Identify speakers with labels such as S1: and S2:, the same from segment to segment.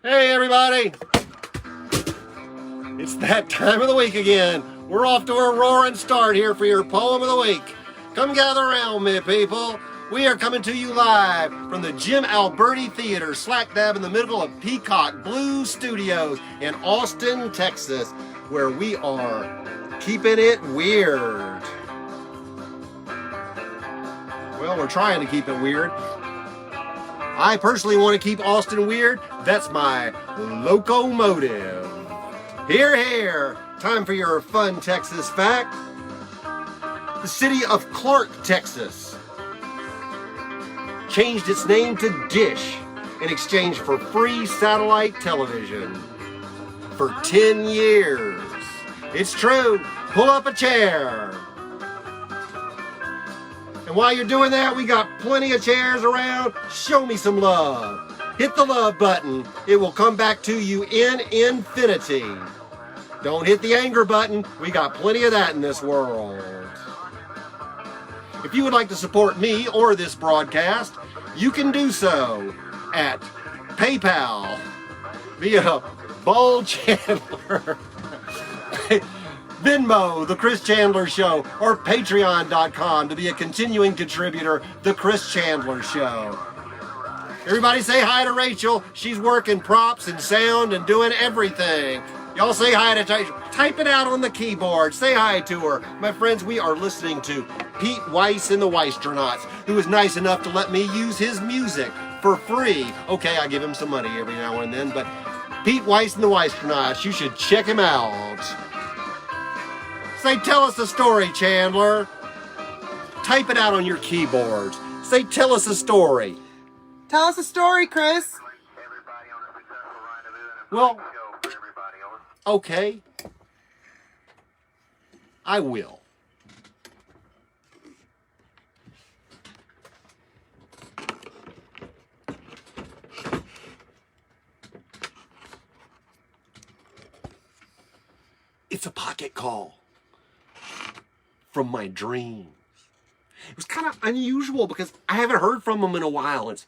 S1: Hey everybody! It's that time of the week again. We're off to a roaring start here for your poem of the week. Come gather around me, people. We are coming to you live from the Jim Alberti Theater, slack dab in the middle of Peacock Blues Studios in Austin, Texas, where we are keeping it weird. Well, we're trying to keep it weird. I personally want to keep Austin weird. That's my locomotive. Here, here. Time for your fun Texas fact. The city of Clark, Texas, changed its name to Dish in exchange for free satellite television for 10 years. It's true. Pull up a chair. And while you're doing that, we got plenty of chairs around. Show me some love. Hit the love button. It will come back to you in infinity. Don't hit the anger button. We got plenty of that in this world. If you would like to support me or this broadcast, you can do so at PayPal via Ball Chandler, Venmo, The Chris Chandler Show, or Patreon.com to be a continuing contributor, The Chris Chandler Show. Everybody say hi to Rachel. She's working props and sound and doing everything. Y'all say hi to Rachel. Type it out on the keyboard. Say hi to her. My friends, we are listening to Pete Weiss and the Weistronauts, who is nice enough to let me use his music for free. Okay, I give him some money every now and then, but Pete Weiss and the Weistronauts, you should check him out. Say, tell us a story, Chandler. Type it out on your keyboards. Say, tell us a story.
S2: Tell us a story, Chris.
S1: Well, okay. I will. It's a pocket call from my dreams. It was kind of unusual because I haven't heard from them in a while. It's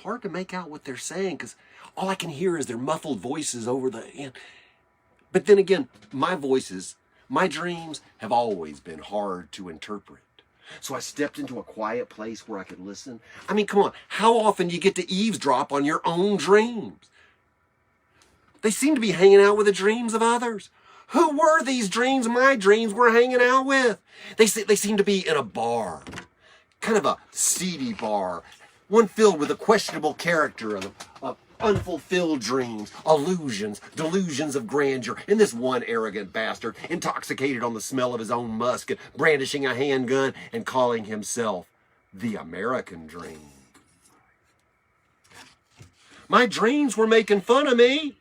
S1: hard to make out what they're saying because all I can hear is their muffled voices over the end. But then again, my voices, my dreams have always been hard to interpret. So I stepped into a quiet place where I could listen. I mean, come on, how often do you get to eavesdrop on your own dreams? They seem to be hanging out with the dreams of others. Who were these dreams my dreams were hanging out with? They seem to be in a bar, kind of a seedy bar, one filled with a questionable character of unfulfilled dreams, illusions, delusions of grandeur, and this one arrogant bastard, intoxicated on the smell of his own musk, brandishing a handgun and calling himself the American Dream. My dreams were making fun of me.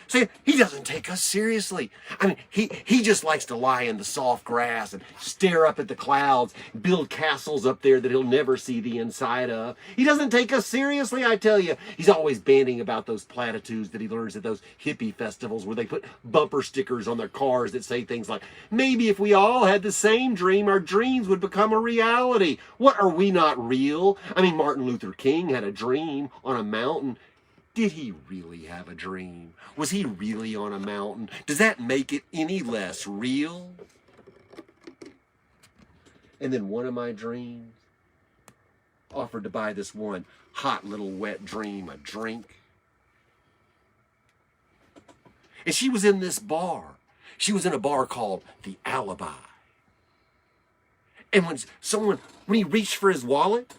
S1: See, he doesn't take us seriously. I mean, he just likes to lie in the soft grass and stare up at the clouds, build castles up there that he'll never see the inside of. He doesn't take us seriously, I tell you. He's always bandying about those platitudes that he learns at those hippie festivals where they put bumper stickers on their cars that say things like, maybe if we all had the same dream, our dreams would become a reality. What, are we not real? I mean, Martin Luther King had a dream on a mountain. Did he really have a dream? Was he really on a mountain? Does that make it any less real? And then one of my dreams offered to buy this one hot little wet dream a drink. And she was in this bar. She was in a bar called The Alibi. And when he reached for his wallet,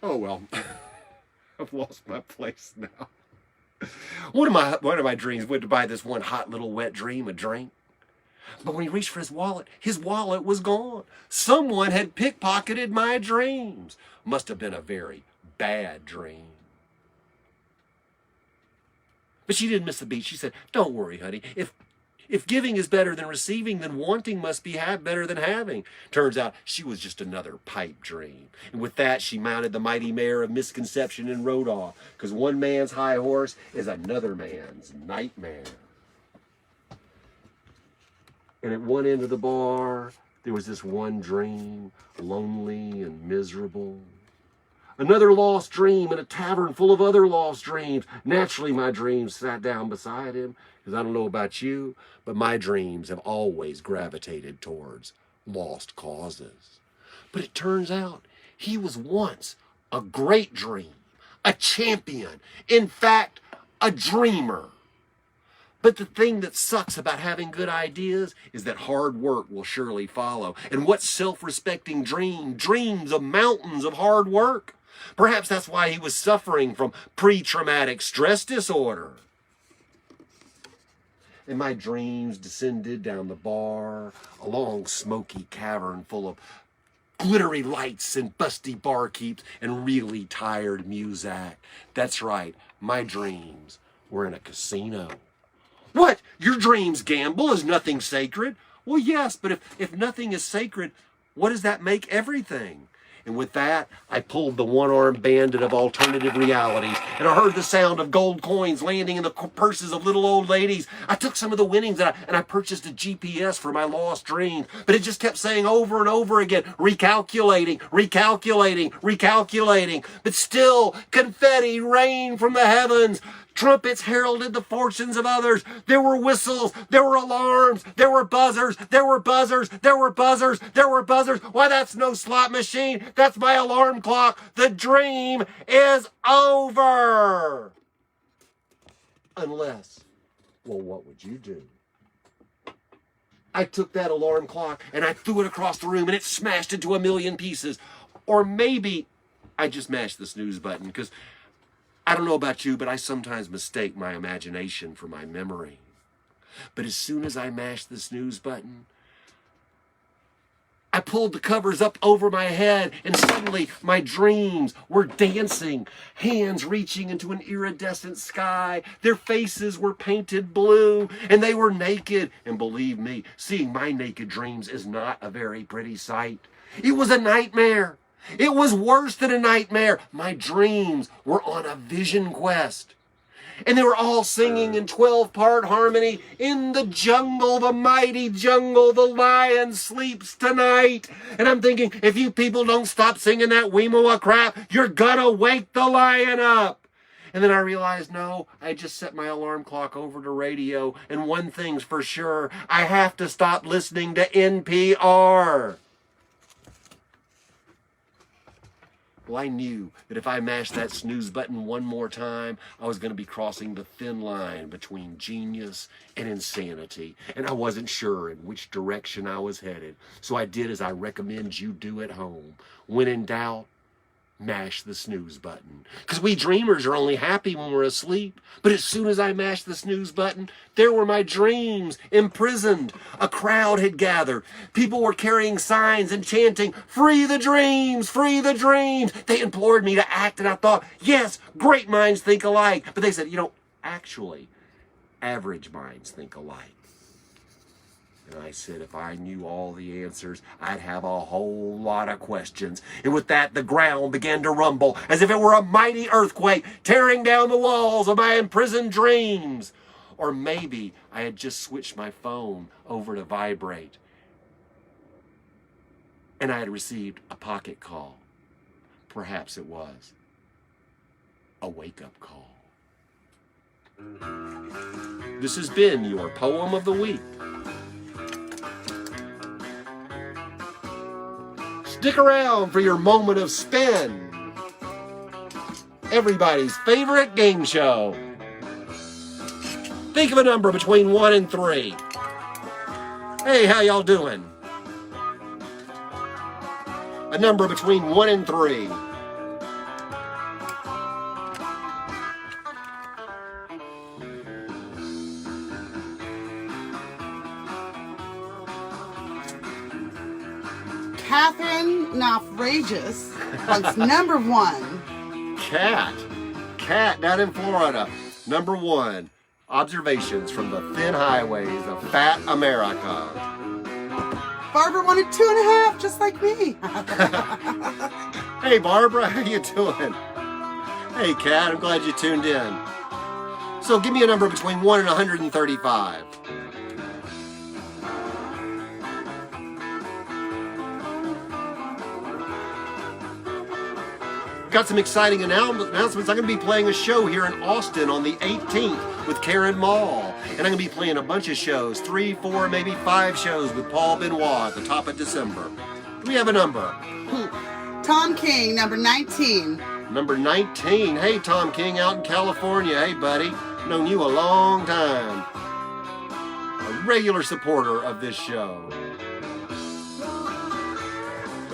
S1: oh well, I've lost my place now. One of my dreams was to buy this one hot little wet dream a drink. But when he reached for his wallet was gone. Someone had pickpocketed my dreams. Must have been a very bad dream. But she didn't miss the beat. She said, don't worry, honey. If giving is better than receiving, then wanting must be better than having. Turns out she was just another pipe dream. And with that, she mounted the mighty mare of misconception and rode off, because one man's high horse is another man's nightmare. And at one end of the bar, there was this one dream, lonely and miserable. Another lost dream in a tavern full of other lost dreams. Naturally, my dreams sat down beside him, because I don't know about you, but my dreams have always gravitated towards lost causes. But it turns out he was once a great dream, a champion, in fact, a dreamer. But the thing that sucks about having good ideas is that hard work will surely follow. And what self-respecting dream dreams of mountains of hard work? Perhaps that's why he was suffering from pre-traumatic stress disorder. And my dreams descended down the bar, a long smoky cavern full of glittery lights and busty barkeeps and really tired muzak. That's right, my dreams were in a casino. What? Your dreams gamble? Is nothing sacred? Well, yes, but if nothing is sacred, what does that make everything? And with that, I pulled the one-armed bandit of alternative realities, and I heard the sound of gold coins landing in the purses of little old ladies. I took some of the winnings, and I purchased a GPS for my lost dreams, but it just kept saying over and over again, recalculating, recalculating, recalculating. But still, confetti rained from the heavens. Trumpets heralded the fortunes of others. There were whistles, there were alarms, there were buzzers, there were buzzers, there were buzzers, there were buzzers. Why, that's no slot machine. That's my alarm clock. The dream is over. Unless, well, what would you do? I took that alarm clock and I threw it across the room and it smashed into a million pieces. Or maybe I just mashed the snooze button, because I don't know about you, but I sometimes mistake my imagination for my memory. But as soon as I mashed the snooze button, I pulled the covers up over my head, and suddenly my dreams were dancing, hands reaching into an iridescent sky. Their faces were painted blue, and they were naked. And believe me, seeing my naked dreams is not a very pretty sight. It was a nightmare. It was worse than a nightmare. My dreams were on a vision quest. And they were all singing in 12-part harmony. In the jungle, the mighty jungle, the lion sleeps tonight. And I'm thinking, if you people don't stop singing that Weemowa crap, you're gonna wake the lion up. And then I realized, no, I just set my alarm clock over to radio. And one thing's for sure, I have to stop listening to NPR. Well, I knew that if I mashed that snooze button one more time, I was going to be crossing the thin line between genius and insanity. And I wasn't sure in which direction I was headed. So I did as I recommend you do at home. When in doubt, mash the snooze button. Because we dreamers are only happy when we're asleep. But as soon as I mashed the snooze button, there were my dreams imprisoned. A crowd had gathered. People were carrying signs and chanting, "Free the dreams, free the dreams." They implored me to act, and I thought, yes, great minds think alike. But they said, actually, average minds think alike. And I said, if I knew all the answers, I'd have a whole lot of questions. And with that, the ground began to rumble as if it were a mighty earthquake tearing down the walls of my imprisoned dreams. Or maybe I had just switched my phone over to vibrate, and I had received a pocket call. Perhaps it was a wake-up call. This has been your Poem of the Week. Stick around for your moment of spin. Everybody's favorite game show. Think of a number between 1 and 3. Hey, how y'all doing? A number between 1 and 3.
S2: Catherine Naufragus wants number 1.
S1: Cat down in Florida. Number 1. Observations from the thin highways of fat America.
S2: Barbara wanted 2.5, just like me.
S1: Hey, Barbara, how you doing? Hey, Cat, I'm glad you tuned in. So give me a number between 1 and 135. got some exciting announcements. I'm going to be playing a show here in Austin on the 18th with Karen Mall. And I'm going to be playing a bunch of shows, 3, 4, maybe 5 shows with Paul Benoit at the top of December. Do we have a number?
S2: Tom King, number 19.
S1: Number 19. Hey, Tom King out in California. Hey, buddy. Known you a long time. A regular supporter of this show.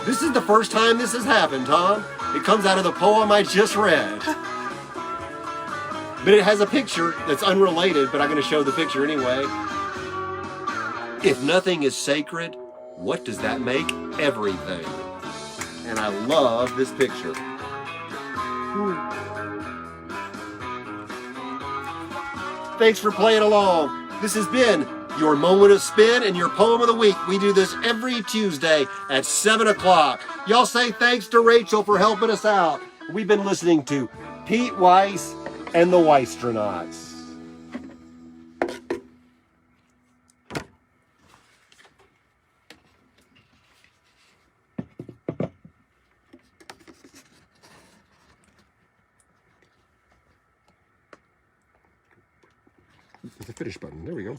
S1: This is the first time this has happened, Tom. It comes out of the poem I just read. But it has a picture that's unrelated, but I'm going to show the picture anyway. If nothing is sacred, what does that make everything? And I love this picture. Thanks for playing along. This has been your Moment of Spin and your Poem of the Week. We do this every Tuesday at 7 o'clock. Y'all say thanks to Rachel for helping us out. We've been listening to Pete Weiss and the Weistronauts. The finish button. There we go.